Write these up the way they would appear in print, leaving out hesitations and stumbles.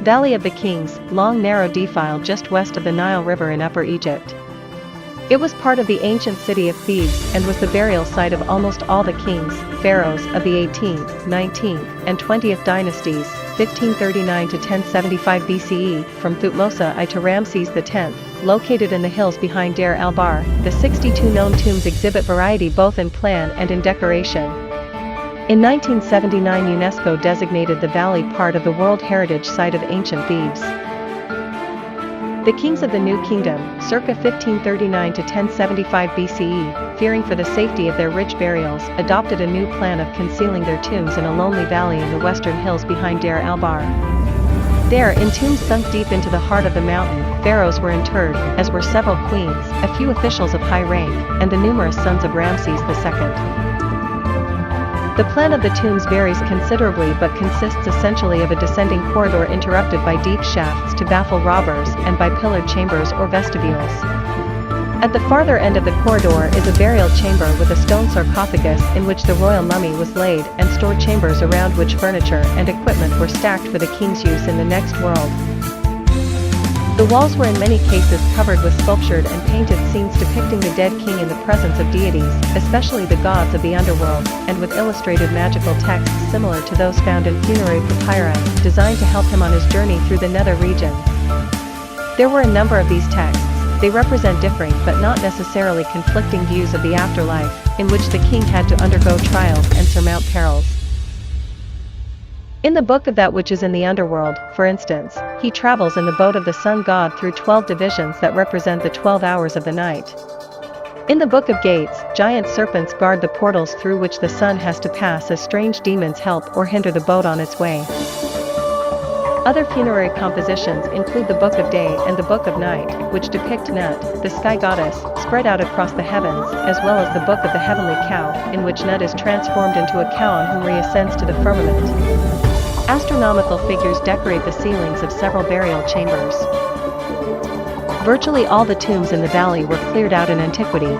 Valley of the Kings, long narrow defile just west of the Nile River in Upper Egypt. It was part of the ancient city of Thebes and was the burial site of almost all the kings, pharaohs of the 18th, 19th, and 20th dynasties, 1539 to 1075 BCE, from Thutmose I to Ramses X, located in the hills behind Deir el-Bahr. The 62 known tombs exhibit variety both in plan and in decoration. In 1979, UNESCO designated the valley part of the World Heritage Site of Ancient Thebes. The kings of the New Kingdom, circa 1539 to 1075 BCE, fearing for the safety of their rich burials, adopted a new plan of concealing their tombs in a lonely valley in the western hills behind Deir el-Bahr. There, in tombs sunk deep into the heart of the mountain, pharaohs were interred, as were several queens, a few officials of high rank, and the numerous sons of Ramses II. The plan of the tombs varies considerably but consists essentially of a descending corridor interrupted by deep shafts to baffle robbers and by pillared chambers or vestibules. At the farther end of the corridor is a burial chamber with a stone sarcophagus in which the royal mummy was laid and stored chambers around which furniture and equipment were stacked for the king's use in the next world. The walls were in many cases covered with sculptured and painted scenes depicting the dead king in the presence of deities, especially the gods of the underworld, and with illustrated magical texts similar to those found in funerary papyri, designed to help him on his journey through the nether region. There were a number of these texts. They represent differing but not necessarily conflicting views of the afterlife, in which the king had to undergo trials and surmount perils. In the book of that which is in the underworld, for instance, he travels in the boat of the sun god through 12 divisions that represent the 12 hours of the night. In the book of gates, giant serpents guard the portals through which the sun has to pass as strange demons help or hinder the boat on its way. Other funerary compositions include the Book of Day and the Book of Night, which depict Nut, the sky goddess, spread out across the heavens, as well as the Book of the Heavenly Cow, in which Nut is transformed into a cow on whom reascends to the firmament. Astronomical figures decorate the ceilings of several burial chambers. Virtually all the tombs in the valley were cleared out in antiquity.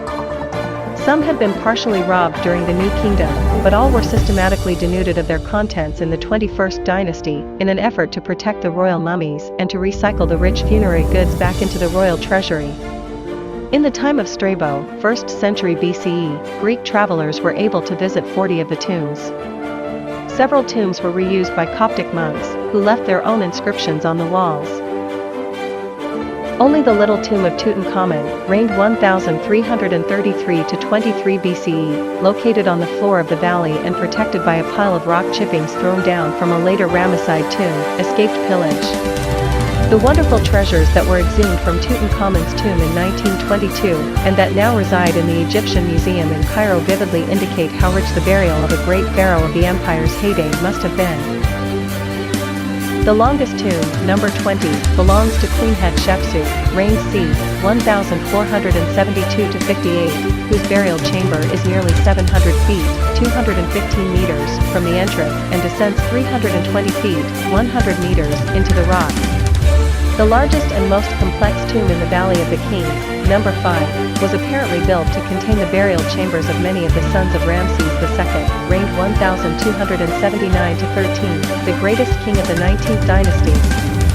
Some had been partially robbed during the New Kingdom, but all were systematically denuded of their contents in the 21st dynasty, in an effort to protect the royal mummies and to recycle the rich funerary goods back into the royal treasury. In the time of Strabo, 1st century BCE, Greek travelers were able to visit 40 of the tombs. Several tombs were reused by Coptic monks, who left their own inscriptions on the walls. Only the little tomb of Tutankhamun, reigned 1333 to 23 BCE, located on the floor of the valley and protected by a pile of rock chippings thrown down from a later Ramesside tomb, escaped pillage. The wonderful treasures that were exhumed from Tutankhamun's tomb in 1922, and that now reside in the Egyptian Museum in Cairo, vividly indicate how rich the burial of a great pharaoh of the empire's heyday must have been. The longest tomb, number 20, belongs to Queen Hatshepsut, reigned c. 1472 to 58, whose burial chamber is nearly 700 feet, 215 meters, from the entrance and descends 320 feet, 100 meters, into the rock. The largest and most complex tomb in the Valley of the Kings, number 5, was apparently built to contain the burial chambers of many of the sons of Ramses II, reigned 1279 to 13, the greatest king of the 19th dynasty.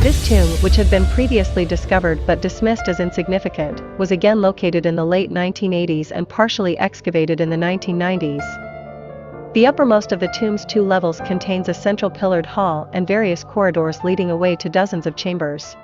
This tomb, which had been previously discovered but dismissed as insignificant, was again located in the late 1980s and partially excavated in the 1990s. The uppermost of the tomb's 2 levels contains a central pillared hall and various corridors leading away to dozens of chambers.